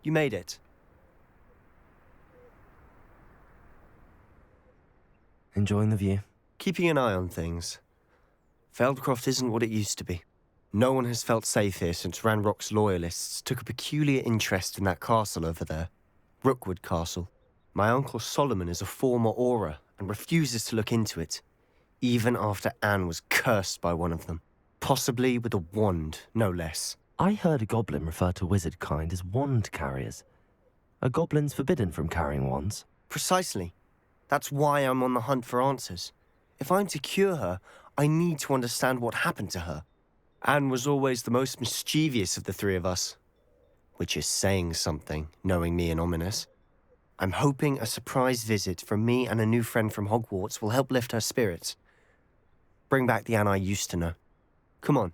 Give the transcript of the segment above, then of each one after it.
You made it. Enjoying the view? Keeping an eye on things. Feldcroft isn't what it used to be. No one has felt safe here since Ranrock's loyalists took a peculiar interest in that castle over there. Rookwood Castle. My uncle Solomon is a former Auror and refuses to look into it, even after Anne was cursed by one of them. Possibly with a wand, no less. I heard a goblin refer to wizard kind as wand carriers. Are goblins forbidden from carrying wands? Precisely. That's why I'm on the hunt for answers. If I'm to cure her, I need to understand what happened to her. Anne was always the most mischievous of the three of us. Which is saying something, knowing me and Ominous. I'm hoping a surprise visit from me and a new friend from Hogwarts will help lift her spirits. Bring back the Anne I used to know. Come on,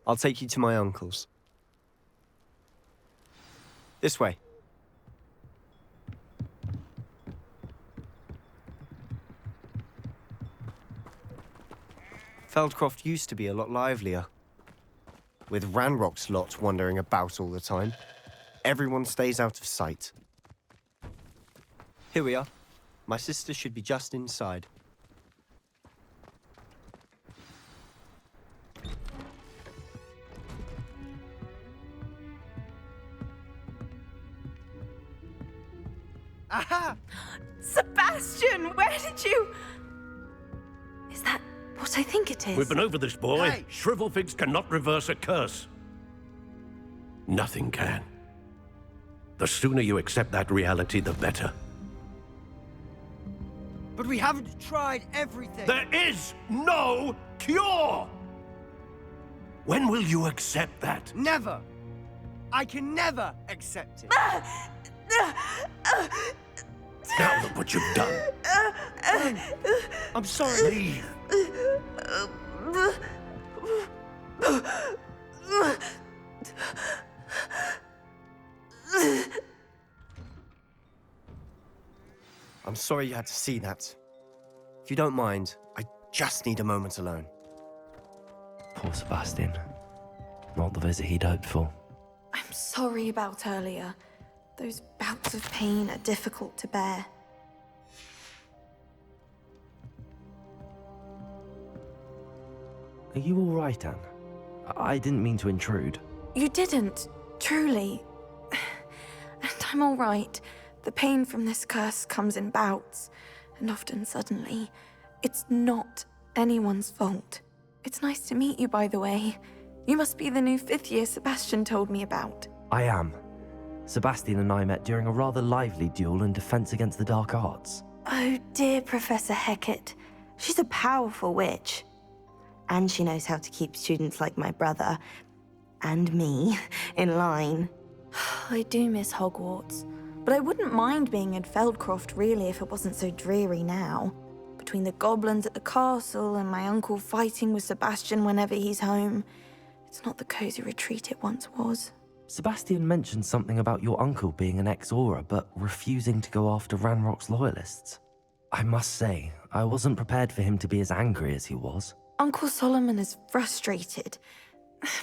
I'll take you to my uncle's. This way. Feldcroft used to be a lot livelier. With Ranrock's lot wandering about all the time. Everyone stays out of sight. Here we are. My sister should be just inside. Aha! Sebastian, where did you... Is that what I think it is? We've been over this, boy. Hey! Shrivelfigs cannot reverse a curse. Nothing can. The sooner you accept that reality, the better. But we haven't tried everything. There is no cure! When will you accept that? Never. I can never accept it. Now look what you've done. I'm sorry. Leave. I'm sorry you had to see that. If you don't mind, I just need a moment alone. Poor Sebastian. Not the visit he'd hoped for. I'm sorry about earlier. Those bouts of pain are difficult to bear. Are you all right, Anne? I didn't mean to intrude. You didn't, truly. And I'm all right. The pain from this curse comes in bouts, and often suddenly. It's not anyone's fault. It's nice to meet you, by the way. You must be the new 5th year Sebastian told me about. I am. Sebastian and I met during a rather lively duel in defense against the dark arts. Oh dear, Professor Hecat. She's a powerful witch. And she knows how to keep students like my brother, and me, in line. I do miss Hogwarts, but I wouldn't mind being in Feldcroft really if it wasn't so dreary now. Between the goblins at the castle and my uncle fighting with Sebastian whenever he's home, it's not the cozy retreat it once was. Sebastian mentioned something about your uncle being an ex-Auror, but refusing to go after Ranrock's loyalists. I must say, I wasn't prepared for him to be as angry as he was. Uncle Solomon is frustrated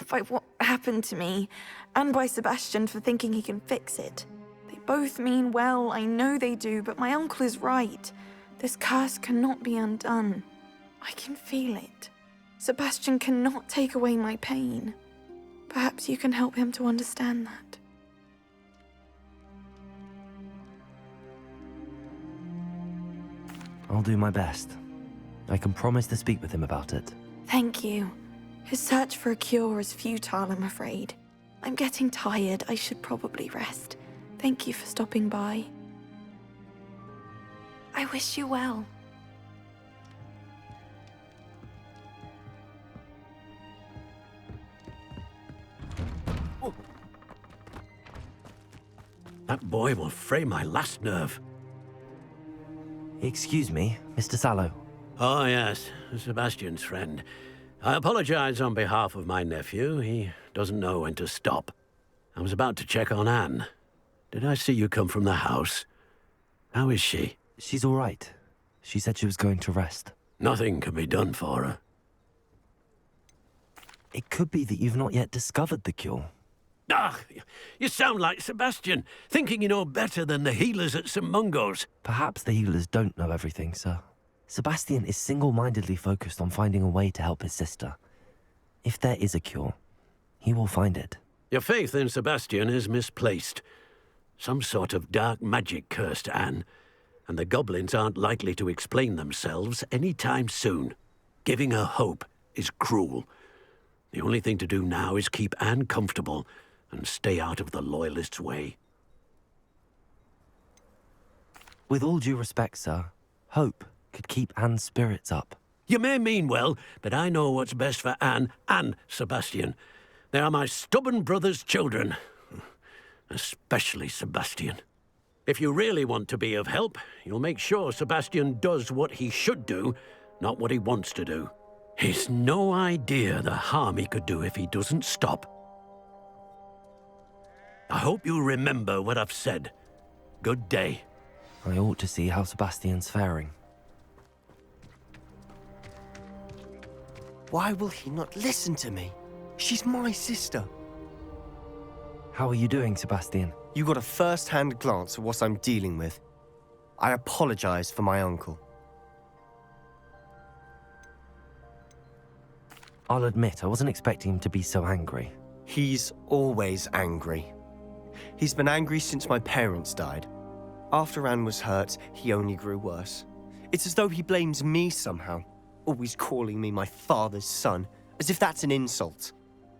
by what happened to me, and by Sebastian for thinking he can fix it. They both mean well, I know they do, but my uncle is right. This curse cannot be undone. I can feel it. Sebastian cannot take away my pain. Perhaps you can help him to understand that. I'll do my best. I can promise to speak with him about it. Thank you. His search for a cure is futile, I'm afraid. I'm getting tired. I should probably rest. Thank you for stopping by. I wish you well. That boy will fray my last nerve. Excuse me, Mr. Sallow. Oh, yes, Sebastian's friend. I apologize on behalf of my nephew. He doesn't know when to stop. I was about to check on Anne. Did I see you come from the house? How is she? She's all right. She said she was going to rest. Nothing can be done for her. It could be that you've not yet discovered the cure. Ah, you sound like Sebastian, thinking you know better than the healers at St. Mungo's. Perhaps the healers don't know everything, sir. Sebastian is single-mindedly focused on finding a way to help his sister. If there is a cure, he will find it. Your faith in Sebastian is misplaced. Some sort of dark magic cursed Anne, and the goblins aren't likely to explain themselves any time soon. Giving her hope is cruel. The only thing to do now is keep Anne comfortable and stay out of the Loyalists' way. With all due respect, sir, hope could keep Anne's spirits up. You may mean well, but I know what's best for Anne and Sebastian. They are my stubborn brother's children. Especially Sebastian. If you really want to be of help, you'll make sure Sebastian does what he should do, not what he wants to do. He's no idea the harm he could do if he doesn't stop. I hope you remember what I've said. Good day. I ought to see how Sebastian's faring. Why will he not listen to me? She's my sister. How are you doing, Sebastian? You got a first-hand glance at what I'm dealing with. I apologize for my uncle. I'll admit, I wasn't expecting him to be so angry. He's always angry. He's been angry since my parents died. After Anne was hurt, he only grew worse. It's as though he blames me somehow, always calling me my father's son, as if that's an insult.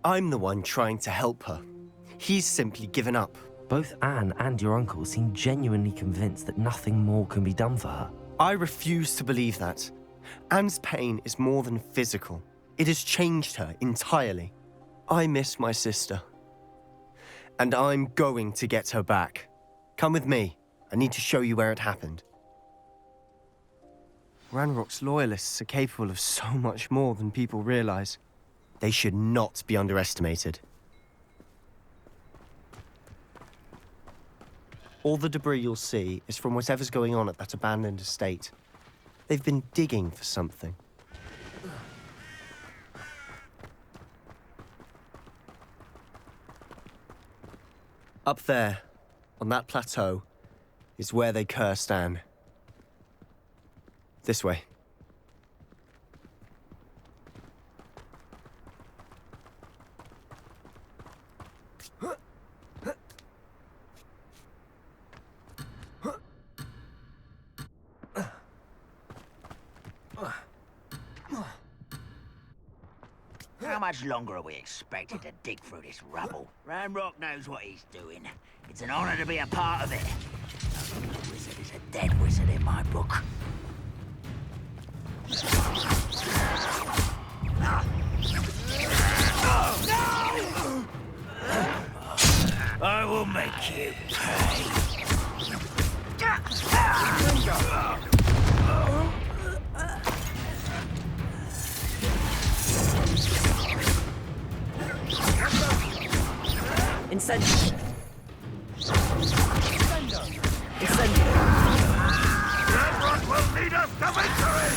I'm the one trying to help her. He's simply given up. Both Anne and your uncle seem genuinely convinced that nothing more can be done for her. I refuse to believe that. Anne's pain is more than physical. It has changed her entirely. I miss my sister. And I'm going to get her back. Come with me. I need to show you where it happened. Ranrock's loyalists are capable of so much more than people realize. They should not be underestimated. All the debris you'll see is from whatever's going on at that abandoned estate. They've been digging for something. Up there, on that plateau, is where they cursed Anne. This way. How much longer are we expected to dig through this rubble? Ranrock knows what he's doing. It's an honor to be a part of it. A wizard is a dead wizard in my book. I will make you pay. Incendio! Incendio! Ranrock will lead us to victory!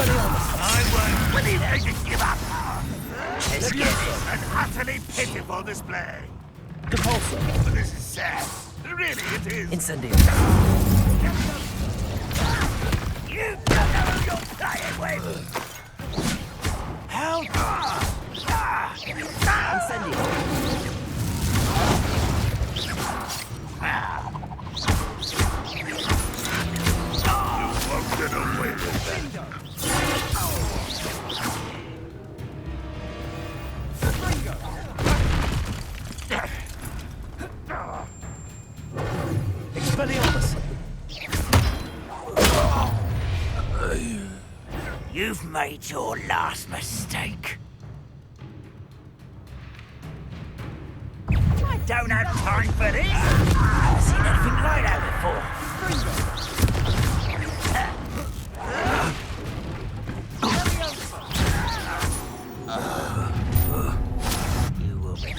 I won't believe they can give up. This is an utterly pitiful display. Depulso! But this is sad. Really, it is. Incendio! You don't know who you're playing with! How? Incendio! You won't get away with that. Expelliarmus! You've made your last mistake. I don't have time for this. I've seen anything like that before. You will be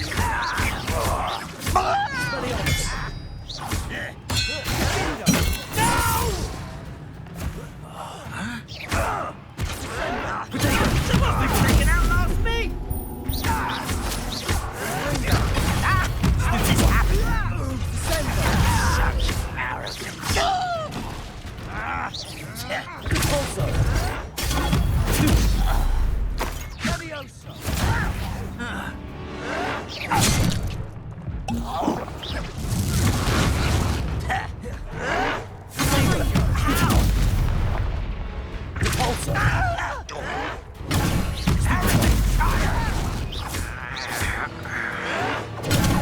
Someone's been taking out last me!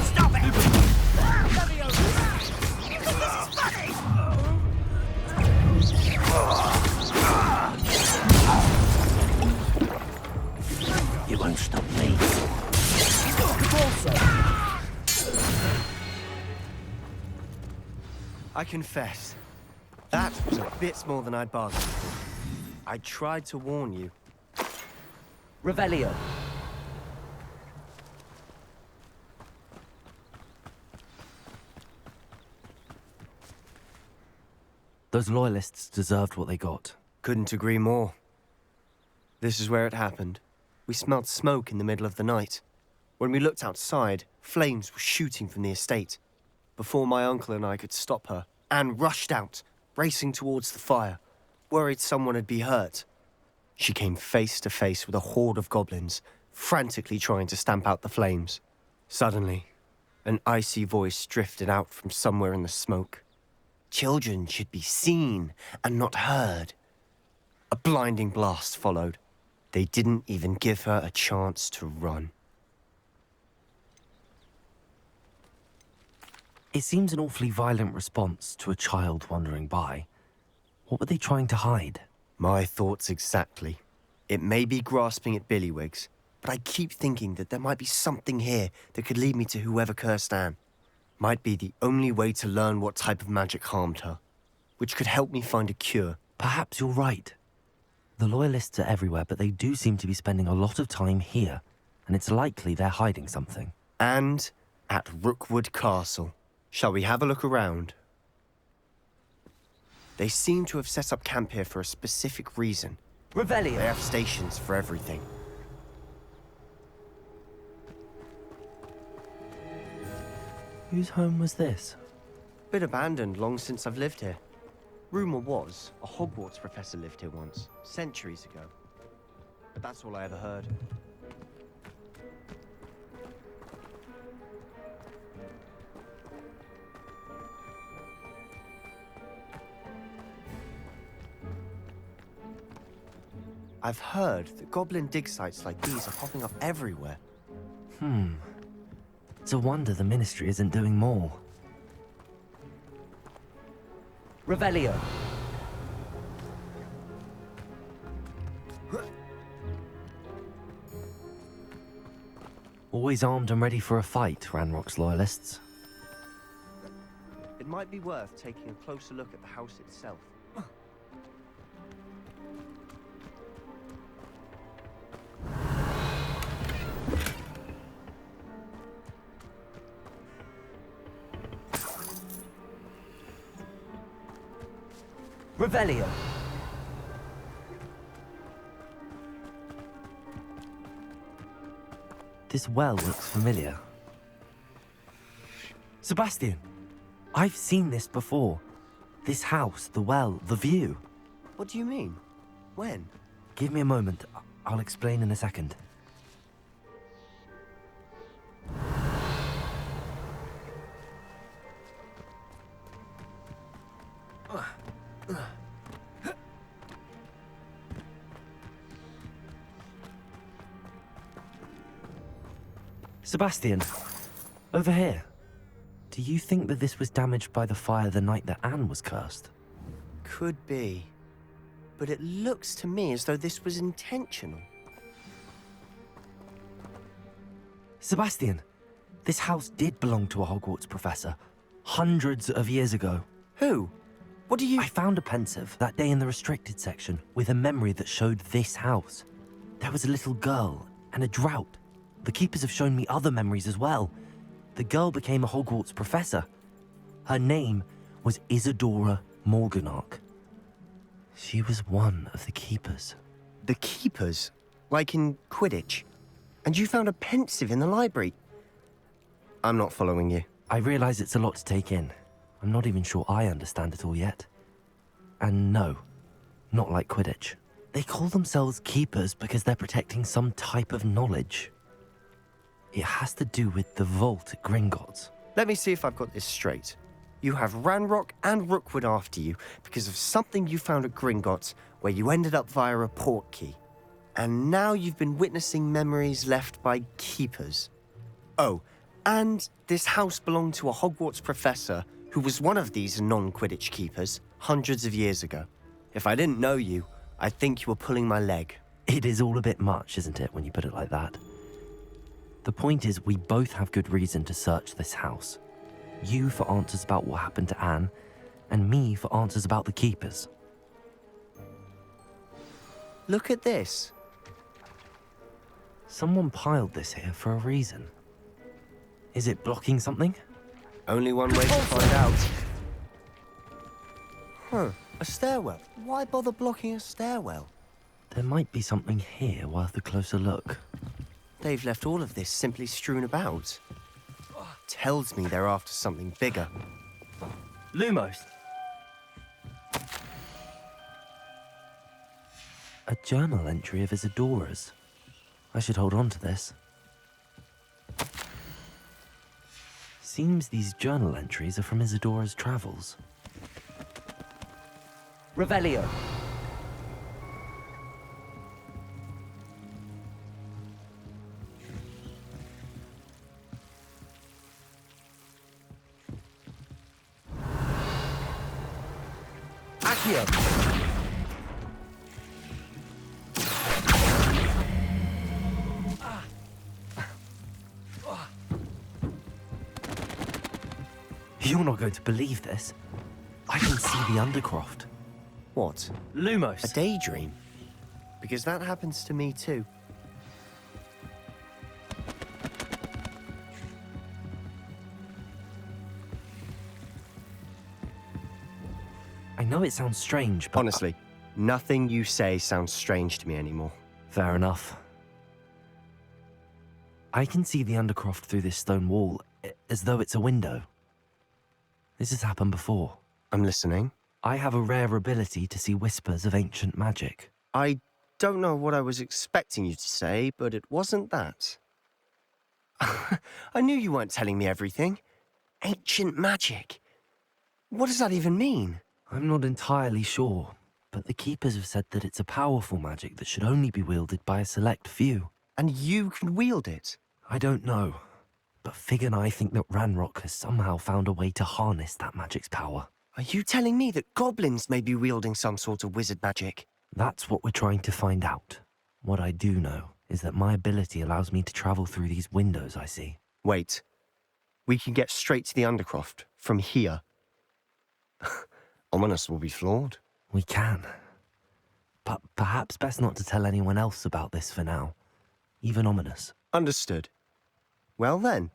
Stop it! You think this is funny? You won't stop me. I confess, that was a bit more than I'd bargained for. I tried to warn you. Revelio. Those loyalists deserved what they got. Couldn't agree more. This is where it happened. We smelled smoke in the middle of the night. When we looked outside, flames were shooting from the estate. Before my uncle and I could stop her, Anne rushed out, racing towards the fire, worried someone had been hurt. She came face to face with a horde of goblins, frantically trying to stamp out the flames. Suddenly, an icy voice drifted out from somewhere in the smoke. Children should be seen and not heard. A blinding blast followed. They didn't even give her a chance to run. It seems an awfully violent response to a child wandering by. What were they trying to hide? My thoughts exactly. It may be grasping at billywhigs, but I keep thinking that there might be something here that could lead me to whoever cursed Anne. Might be the only way to learn what type of magic harmed her, which could help me find a cure. Perhaps you're right. The Loyalists are everywhere, but they do seem to be spending a lot of time here, and it's likely they're hiding something. And at Rookwood Castle. Shall we have a look around? They seem to have set up camp here for a specific reason. Revelio! They have stations for everything. Whose home was this? Been abandoned long since I've lived here. Rumour was, a Hogwarts professor lived here once, centuries ago. But that's all I ever heard. I've heard that goblin dig sites like these are popping up everywhere. It's a wonder the Ministry isn't doing more. Revelio! Always armed and ready for a fight, Ranrock's Loyalists. It might be worth taking a closer look at the house itself. Revelio! This well looks familiar. Sebastian! I've seen this before. This house, the well, the view. What do you mean? When? Give me a moment. I'll explain in a second. Sebastian, over here. Do you think that this was damaged by the fire the night that Anne was cursed? Could be. But it looks to me as though this was intentional. Sebastian, this house did belong to a Hogwarts professor, hundreds of years ago. Who? What do you... I found a pensive that day in the restricted section with a memory that showed this house. There was a little girl and a drought. The keepers have shown me other memories as well. The girl became a Hogwarts professor. Her name was Isadora Morganach. She was one of the keepers. The keepers? Like in Quidditch? And you found a pensive in the library? I'm not following you. I realize it's a lot to take in. I'm not even sure I understand it all yet. And no, not like Quidditch. They call themselves keepers because they're protecting some type of knowledge. It has to do with the vault at Gringotts. Let me see if I've got this straight. You have Ranrock and Rookwood after you because of something you found at Gringotts where you ended up via a port key. And now you've been witnessing memories left by keepers. Oh, and this house belonged to a Hogwarts professor who was one of these non-Quidditch keepers hundreds of years ago. If I didn't know you, I'd think you were pulling my leg. It is all a bit much, isn't it, when you put it like that? The point is, we both have good reason to search this house. You for answers about what happened to Anne, and me for answers about the keepers. Look at this. Someone piled this here for a reason. Is it blocking something? Only one way to find out. Huh, a stairwell. Why bother blocking a stairwell? There might be something here worth a closer look. They've left all of this simply strewn about. Tells me they're after something bigger. Lumos! A journal entry of Isadora's. I should hold on to this. Seems these journal entries are from Isadora's travels. Revelio. Accio. You're not going to believe this. I can see the Undercroft. What? Lumos! A daydream? Because that happens to me too. I know it sounds strange, but... Honestly, nothing you say sounds strange to me anymore. Fair enough. I can see the Undercroft through this stone wall, as though it's a window. This has happened before. I'm listening. I have a rare ability to see whispers of ancient magic. I don't know what I was expecting you to say, but it wasn't that. I knew you weren't telling me everything. Ancient magic. What does that even mean? I'm not entirely sure, but the Keepers have said that it's a powerful magic that should only be wielded by a select few. And you can wield it? I don't know, but Fig and I think that Ranrock has somehow found a way to harness that magic's power. Are you telling me that goblins may be wielding some sort of wizard magic? That's what we're trying to find out. What I do know is that my ability allows me to travel through these windows I see. Wait. We can get straight to the Undercroft from here. Ominous will be flawed. We can. But perhaps best not to tell anyone else about this for now. Even Ominous. Understood. Well then,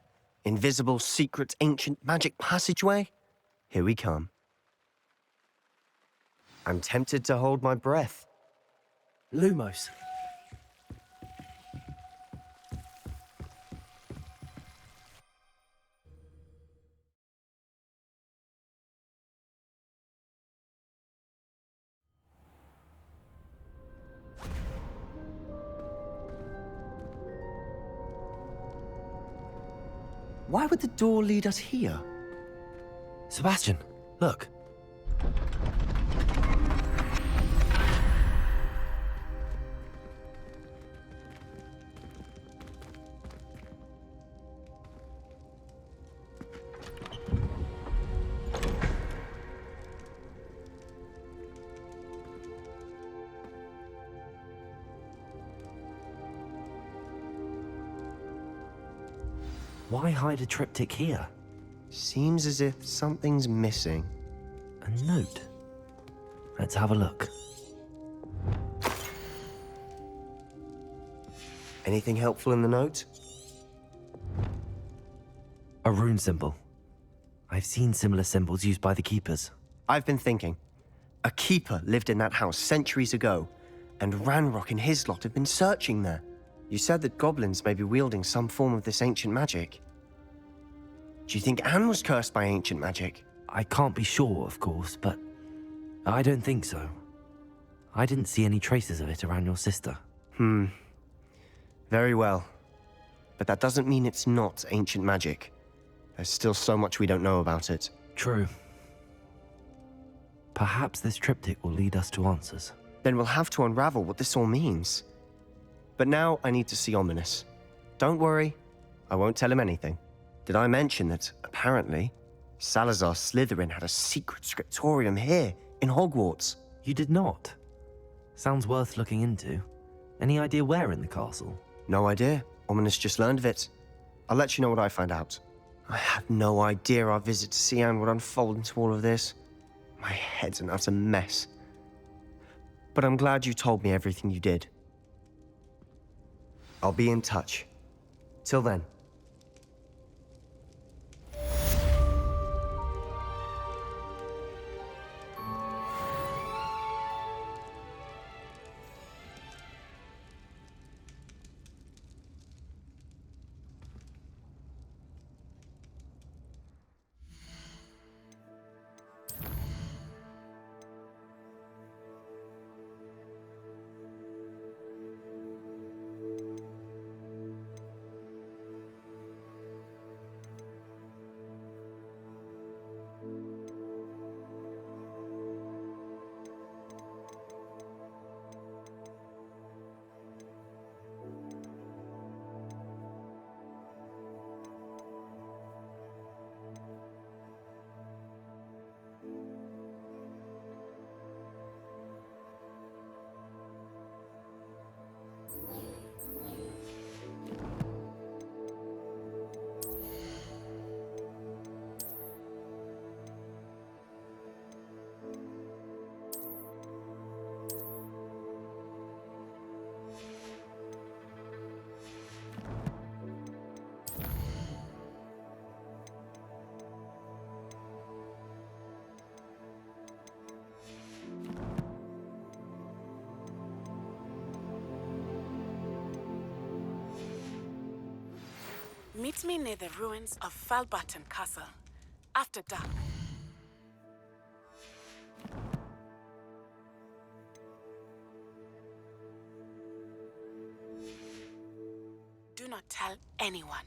invisible, secret, ancient magic passageway? Here we come. I'm tempted to hold my breath. Lumos. Why would the door lead us here? Sebastian, look. Why hide a triptych here? Seems as if something's missing. A note. Let's have a look. Anything helpful in the note? A rune symbol. I've seen similar symbols used by the Keepers. I've been thinking. A keeper lived in that house centuries ago, and Ranrock and his lot have been searching there. You said that goblins may be wielding some form of this ancient magic. Do you think Anne was cursed by ancient magic? I can't be sure, of course, but I don't think so. I didn't see any traces of it around your sister. Very well. But that doesn't mean it's not ancient magic. There's still so much we don't know about it. True. Perhaps this triptych will lead us to answers. Then we'll have to unravel what this all means. But now I need to see Ominous. Don't worry, I won't tell him anything. Did I mention that, apparently, Salazar Slytherin had a secret scriptorium here, in Hogwarts? You did not. Sounds worth looking into. Any idea where in the castle? No idea. Ominous just learned of it. I'll let you know what I find out. I had no idea our visit to Cian would unfold into all of this. My head's an utter mess. But I'm glad you told me everything you did. I'll be in touch. Till then. Meet me near the ruins of Falbaton Castle, after dark. Do not tell anyone.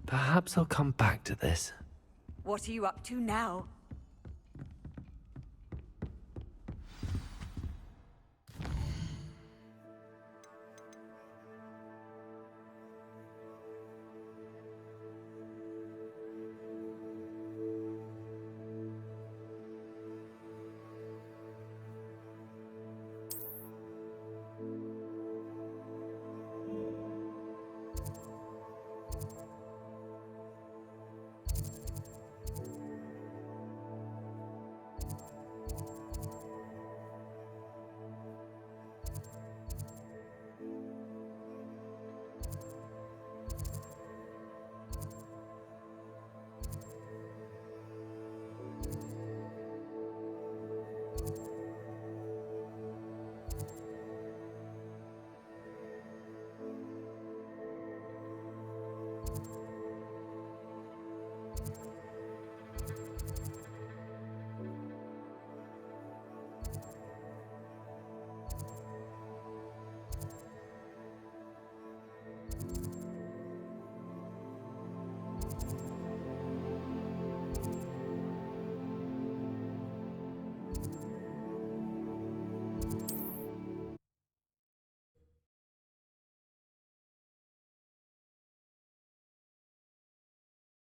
Perhaps I'll come back to this. What are you up to now?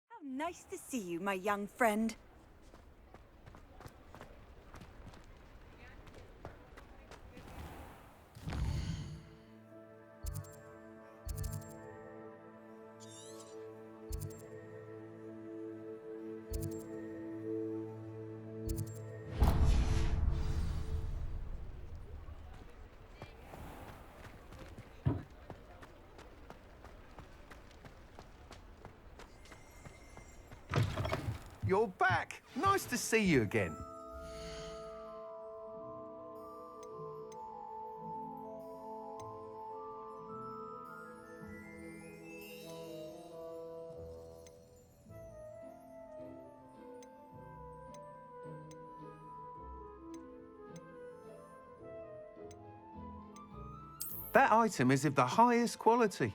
How nice to see you, my young friend. You're back. Nice to see you again. That item is of the highest quality.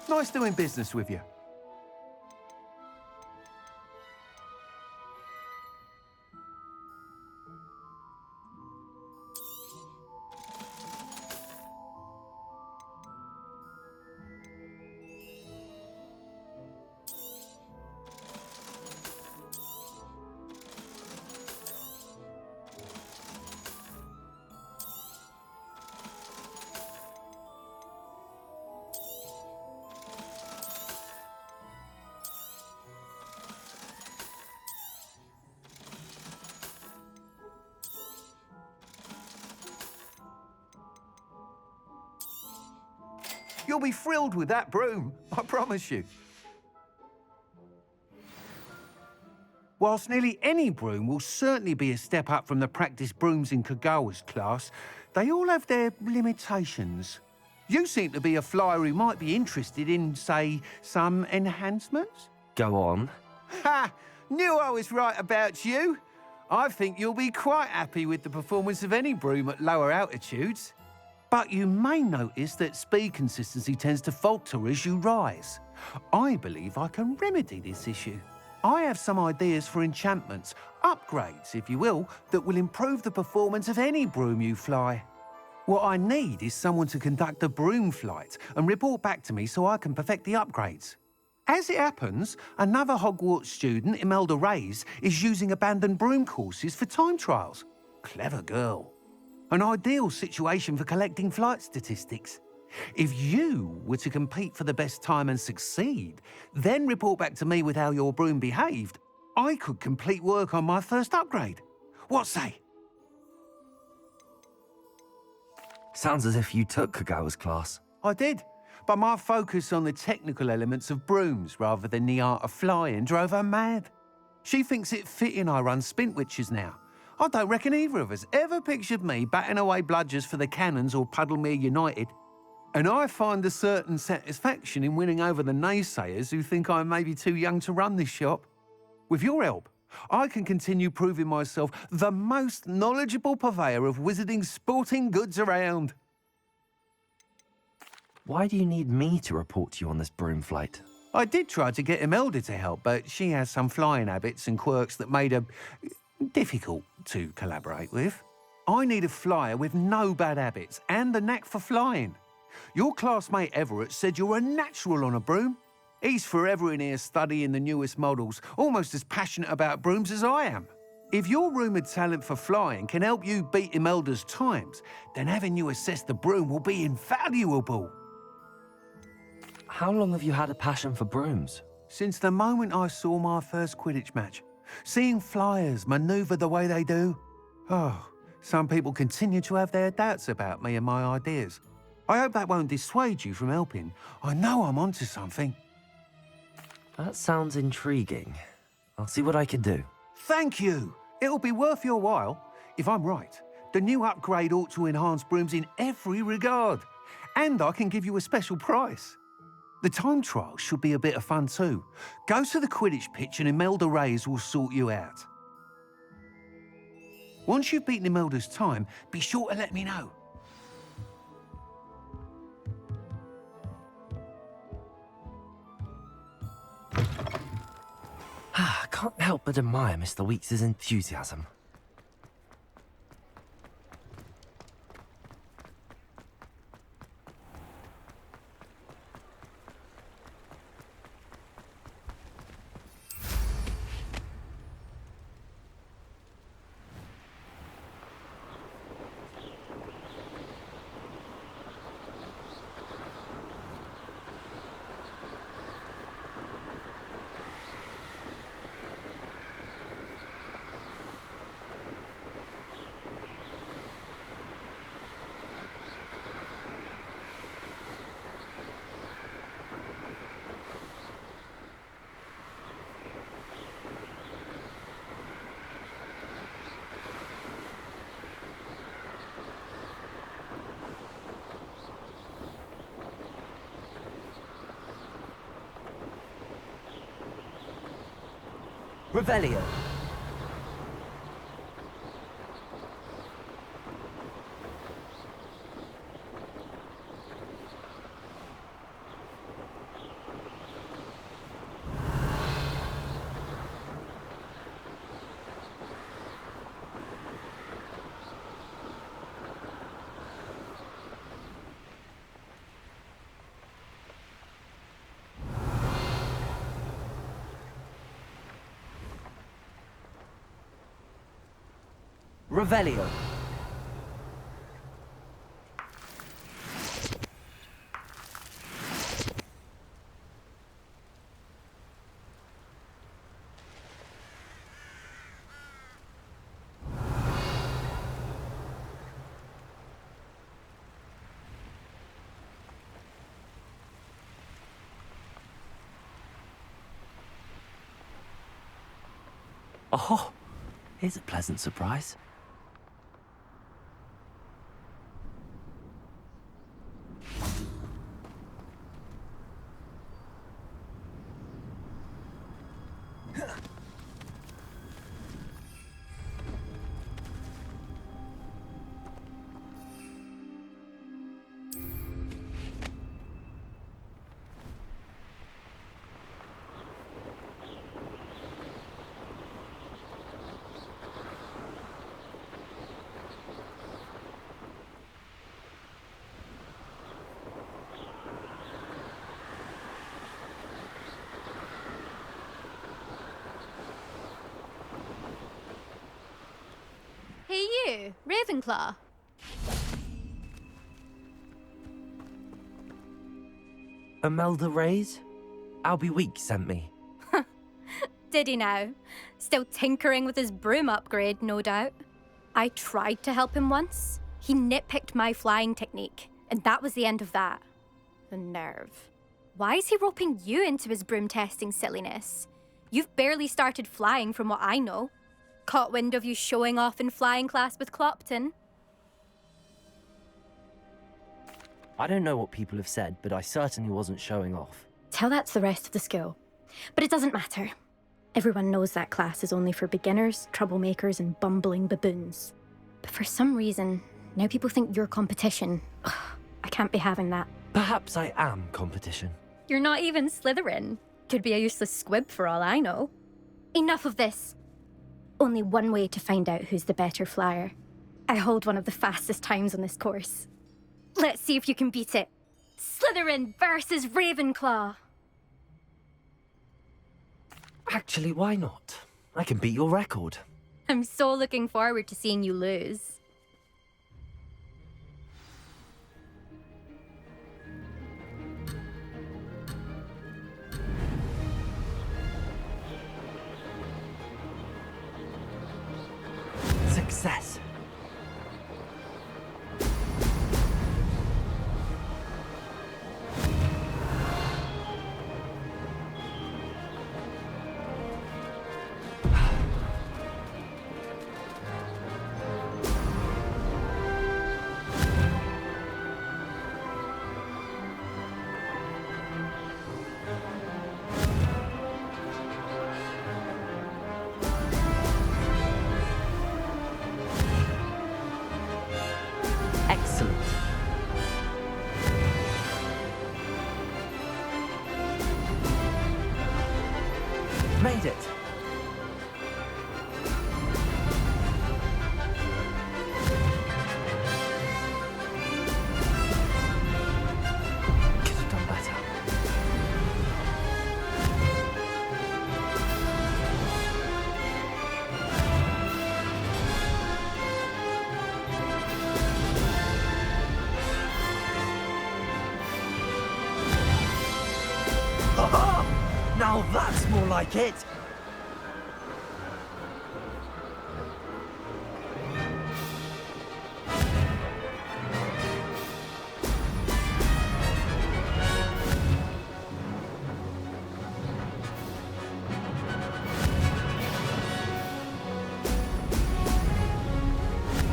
Nice doing business with you. You'll be thrilled with that broom, I promise you. Whilst nearly any broom will certainly be a step up from the practice brooms in Kagawa's class, they all have their limitations. You seem to be a flyer who might be interested in, say, some enhancements? Go on. Ha! Knew I was right about you. I think you'll be quite happy with the performance of any broom at lower altitudes. But you may notice that speed consistency tends to falter as you rise. I believe I can remedy this issue. I have some ideas for enchantments, upgrades, if you will, that will improve the performance of any broom you fly. What I need is someone to conduct a broom flight and report back to me so I can perfect the upgrades. As it happens, another Hogwarts student, Imelda Reyes, is using abandoned broom courses for time trials. Clever girl. An ideal situation for collecting flight statistics. If you were to compete for the best time and succeed, then report back to me with how your broom behaved, I could complete work on my first upgrade. What say? Sounds as if you took Kagawa's class. I did, but my focus on the technical elements of brooms rather than the art of flying drove her mad. She thinks it fitting I run Spintwitches now. I don't reckon either of us ever pictured me batting away bludgers for the Cannons or Puddlemere United. And I find a certain satisfaction in winning over the naysayers who think I'm maybe too young to run this shop. With your help, I can continue proving myself the most knowledgeable purveyor of wizarding sporting goods around. Why do you need me to report to you on this broom flight? I did try to get Imelda to help, but she has some flying habits and quirks that made her difficult to collaborate with. I need a flyer with no bad habits and the knack for flying. Your classmate Everett said you're a natural on a broom. He's forever in here studying the newest models, almost as passionate about brooms as I am. If your rumoured talent for flying can help you beat Imelda's times, then having you assess the broom will be invaluable. How long have you had a passion for brooms? Since the moment I saw my first Quidditch match. Seeing flyers manoeuvre the way they do. Oh, some people continue to have their doubts about me and my ideas. I hope that won't dissuade you from helping. I know I'm onto something. That sounds intriguing. I'll see what I can do. Thank you. It'll be worth your while. If I'm right, the new upgrade ought to enhance brooms in every regard. And I can give you a special price. The time trial should be a bit of fun too. Go to the Quidditch pitch and Imelda Reyes will sort you out. Once you've beaten Imelda's time, be sure to let me know. I can't help but admire Mr. Weeks' enthusiasm. Revelio. Revelio. Oh, here's a pleasant surprise. Hey you, Ravenclaw. Imelda Reyes? Albie Weeks sent me. Did he now? Still tinkering with his broom upgrade, no doubt. I tried to help him once. He nitpicked my flying technique, and that was the end of that. The nerve. Why is he roping you into his broom testing silliness? You've barely started flying from what I know. Caught wind of you showing off in flying class with Clopton. I don't know what people have said, but I certainly wasn't showing off. Tell that to the rest of the school. But it doesn't matter. Everyone knows that class is only for beginners, troublemakers, and bumbling baboons. But for some reason, now people think you're competition. Ugh, I can't be having that. Perhaps I am competition. You're not even Slytherin. Could be a useless squib for all I know. Enough of this. Only one way to find out who's the better flyer. I hold one of the fastest times on this course. Let's see if you can beat it. Slytherin versus Ravenclaw. Actually, why not? I can beat your record. I'm so looking forward to seeing you lose. Success. Excellent. Made it. Could have done better. Now that's more like it!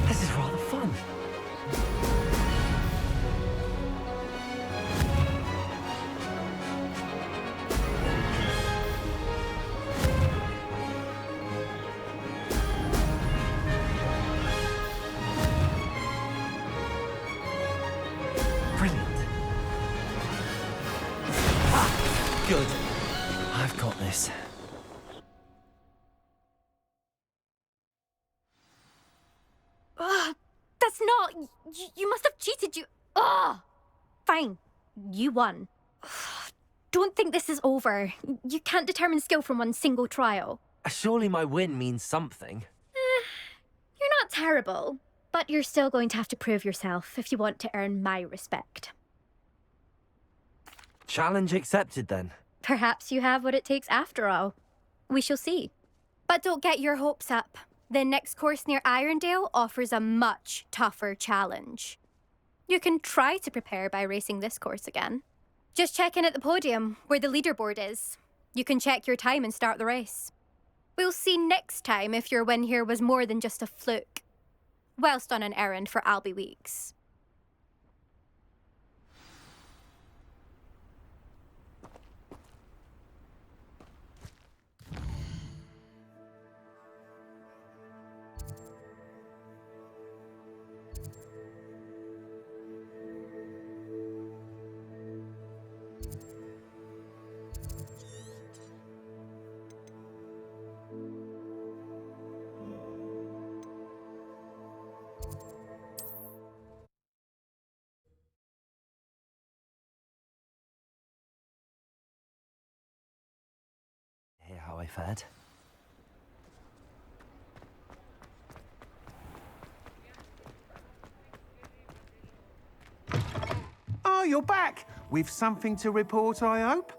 This is rather fun. Brilliant. Ah, good. I've got this. Ugh, that's not... You must have cheated, you... Ugh! Fine. You won. Ugh, don't think this is over. You can't determine skill from one single trial. Surely my win means something. You're not terrible, but you're still going to have to prove yourself if you want to earn my respect. Challenge accepted then. Perhaps you have what it takes after all. We shall see. But don't get your hopes up. The next course near Irondale offers a much tougher challenge. You can try to prepare by racing this course again. Just check in at the podium, where the leaderboard is. You can check your time and start the race. We'll see next time if your win here was more than just a fluke. Whilst on an errand for Albie Weeks. Hear how I fared? Oh, you're back. With something to report, I hope?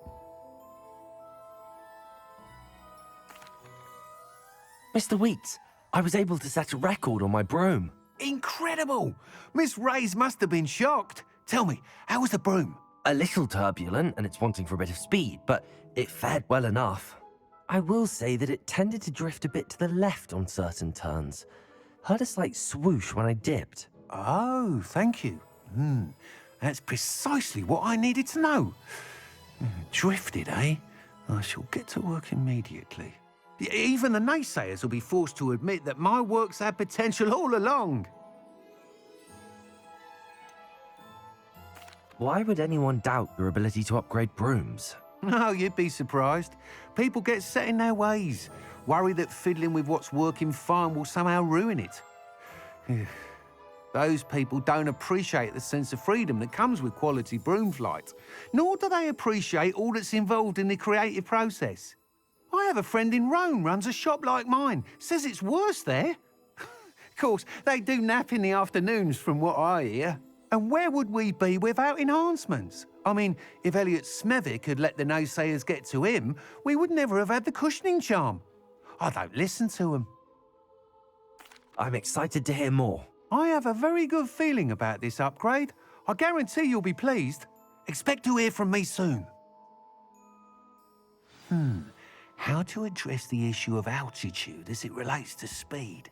Mr. Weeks, I was able to set a record on my broom. Incredible! Miss Reyes must have been shocked. Tell me, how was the broom? A little turbulent, and it's wanting for a bit of speed, but it fared well enough. I will say that it tended to drift a bit to the left on certain turns. Heard a slight swoosh when I dipped. Oh, thank you. That's precisely what I needed to know. Drifted, eh? I shall get to work immediately. Even the naysayers will be forced to admit that my work's had potential all along. Why would anyone doubt your ability to upgrade brooms? No, you'd be surprised. People get set in their ways, worry that fiddling with what's working fine will somehow ruin it. Those people don't appreciate the sense of freedom that comes with quality broom flight, nor do they appreciate all that's involved in the creative process. I have a friend in Rome runs a shop like mine, says it's worse there. Of course, they do nap in the afternoons from what I hear. And where would we be without enhancements? I mean, if Elliot Smethwick had let the naysayers get to him, we would never have had the cushioning charm. I don't listen to them. I'm excited to hear more. I have a very good feeling about this upgrade. I guarantee you'll be pleased. Expect to hear from me soon. How to address the issue of altitude as it relates to speed?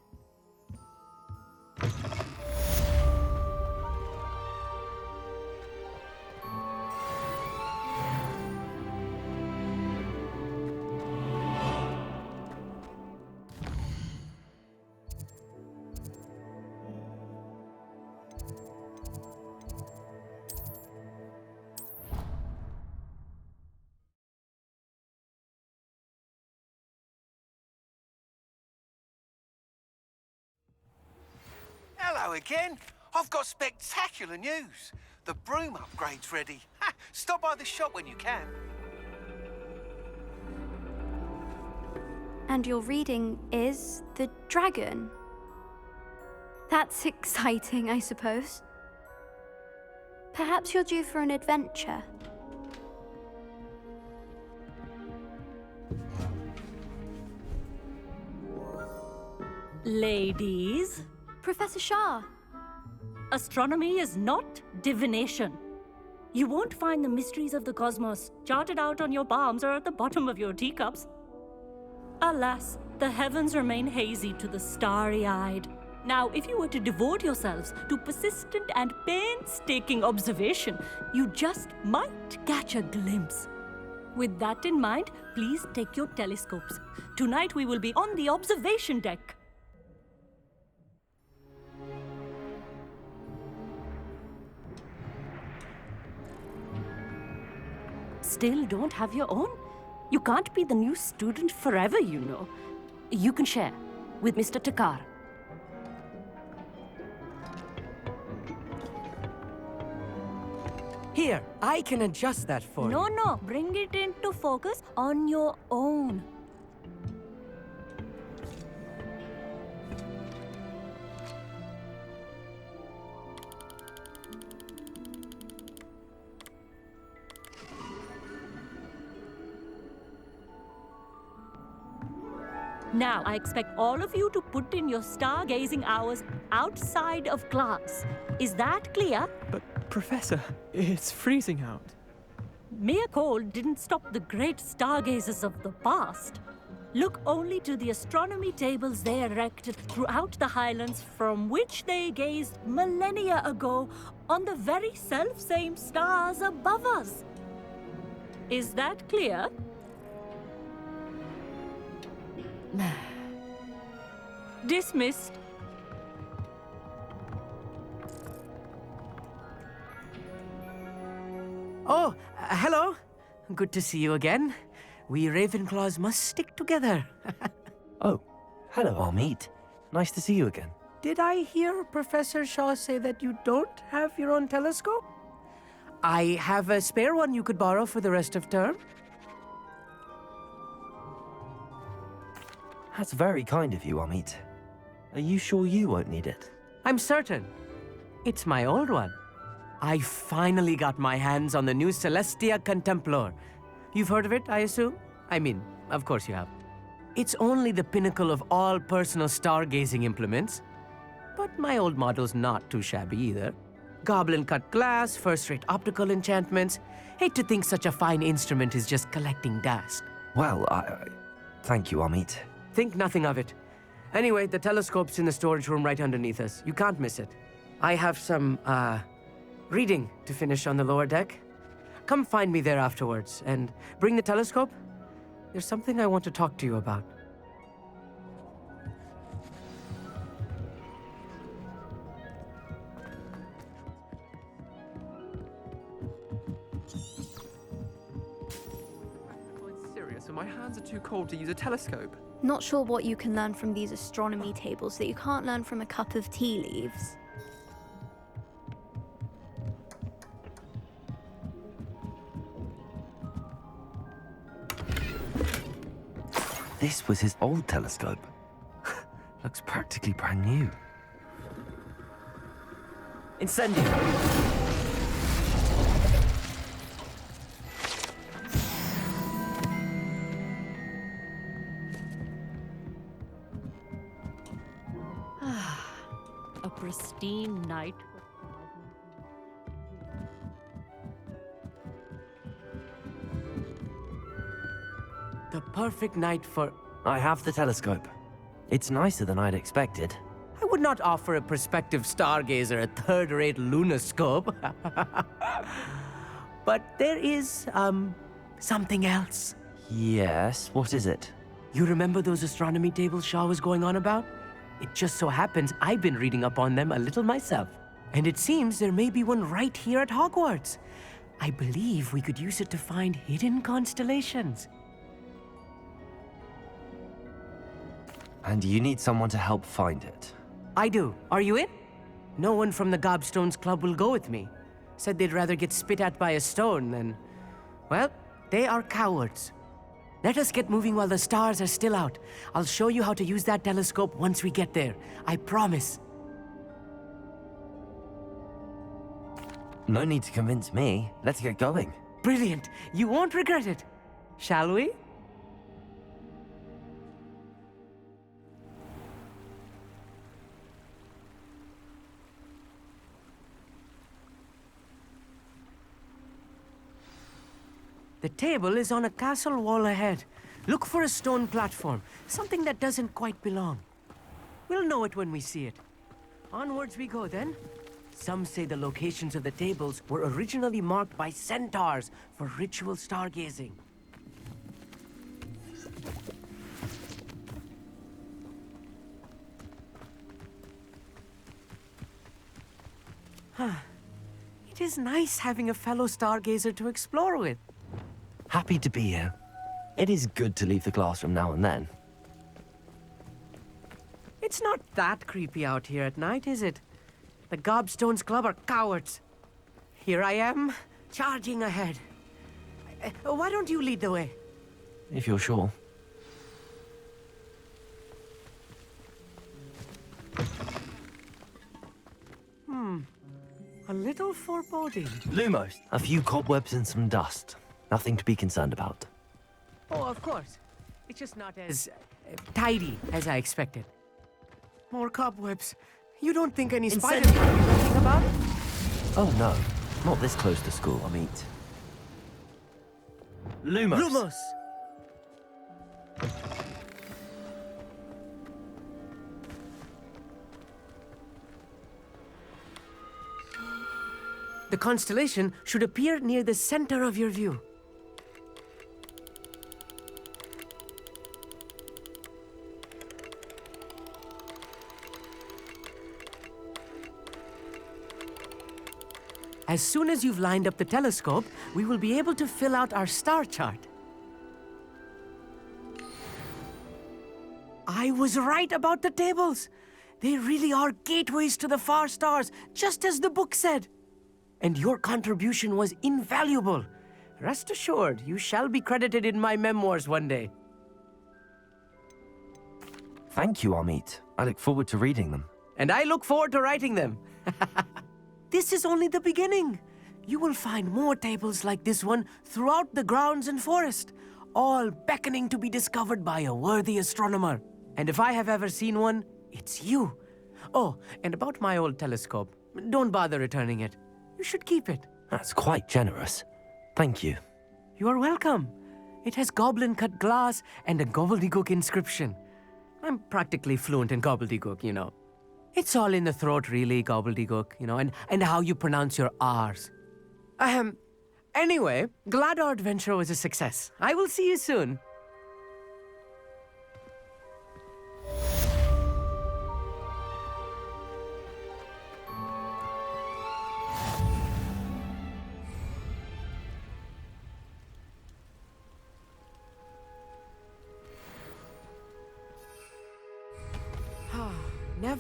Hello again. I've got spectacular news. The broom upgrade's ready. Stop by the shop when you can. And your reading is the dragon. That's exciting, I suppose. Perhaps you're due for an adventure. Ladies, Professor Shah. astronomy is not divination. You won't find the mysteries of the cosmos charted out on your palms or at the bottom of your teacups. Alas, the heavens remain hazy to the starry-eyed. Now, if you were to devote yourselves to persistent and painstaking observation, you just might catch a glimpse. With that in mind, please take your telescopes. Tonight we will be on the observation deck. Still don't have your own? You can't be the new student forever, you know. You can share with Mr. Takar. Here, I can adjust that for you. No, bring it into focus on your own. Now, I expect all of you to put in your stargazing hours outside of class. Is that clear? But, Professor, it's freezing out. Mere cold didn't stop the great stargazers of the past. Look only to the astronomy tables they erected throughout the Highlands from which they gazed millennia ago on the very self-same stars above us. Is that clear? Dismissed. Oh, hello. Good to see you again. We Ravenclaws must stick together. Oh, hello, Amit. Nice to see you again. Did I hear Professor Shaw say that you don't have your own telescope? I have a spare one you could borrow for the rest of term. That's very kind of you, Amit. Are you sure you won't need it? I'm certain. It's my old one. I finally got my hands on the new Celestia Contemplor. You've heard of it, I assume? I mean, of course you have. It's only the pinnacle of all personal stargazing implements. But my old model's not too shabby either. Goblin-cut glass, first-rate optical enchantments. Hate to think such a fine instrument is just collecting dust. Well, thank you, Amit. Think nothing of it. Anyway, the telescope's in the storage room right underneath us. You can't miss it. I have some, reading to finish on the lower deck. Come find me there afterwards, and bring the telescope. There's something I want to talk to you about. Professor. My hands are too cold to use a telescope. Not sure what you can learn from these astronomy tables that you can't learn from a cup of tea leaves. This was his old telescope. Looks practically brand new. Incendio! A pristine night. The perfect night for... I have the telescope. It's nicer than I'd expected. I would not offer a prospective stargazer a third-rate lunoscope. But there is, something else. Yes, what is it? You remember those astronomy tables Shaw was going on about? It just so happens I've been reading up on them a little myself. And it seems there may be one right here at Hogwarts. I believe we could use it to find hidden constellations. And you need someone to help find it. I do. Are you in? No one from the Gobstones Club will go with me. Said they'd rather get spit at by a stone than... Well, they are cowards. Let us get moving while the stars are still out. I'll show you how to use that telescope once we get there. I promise. No need to convince me. Let's get going. Brilliant. You won't regret it. Shall we? The table is on a castle wall ahead. Look for a stone platform, something that doesn't quite belong. We'll know it when we see it. Onwards we go then. Some say the locations of the tables were originally marked by centaurs for ritual stargazing. It is nice having a fellow stargazer to explore with. Happy to be here. It is good to leave the classroom now and then. It's not that creepy out here at night, is it? The Gobstones Club are cowards. Here I am, charging ahead. Why don't you lead the way? If you're sure. A little foreboding. Lumos. A few cobwebs and some dust. Nothing to be concerned about. Oh, of course. It's just not as tidy as I expected. More cobwebs. You don't think any spiders might be lurking about? Oh no, not this close to school, I mean. Lumos. Lumos! The constellation should appear near the center of your view. As soon as you've lined up the telescope, we will be able to fill out our star chart. I was right about the tables. They really are gateways to the far stars, just as the book said. And your contribution was invaluable. Rest assured, you shall be credited in my memoirs one day. Thank you, Amit. I look forward to reading them. And I look forward to writing them. This is only the beginning. You will find more tables like this one throughout the grounds and forest, all beckoning to be discovered by a worthy astronomer. And if I have ever seen one, it's you. Oh, and about my old telescope, don't bother returning it. You should keep it. That's quite generous. Thank you. You are welcome. It has goblin-cut glass and a gobbledygook inscription. I'm practically fluent in gobbledygook, you know. It's all in the throat, really, gobbledygook, you know, and how you pronounce your R's. Anyway, glad our adventure was a success. I will see you soon.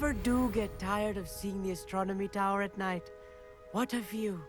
never do get tired of seeing the astronomy tower at night. What a view.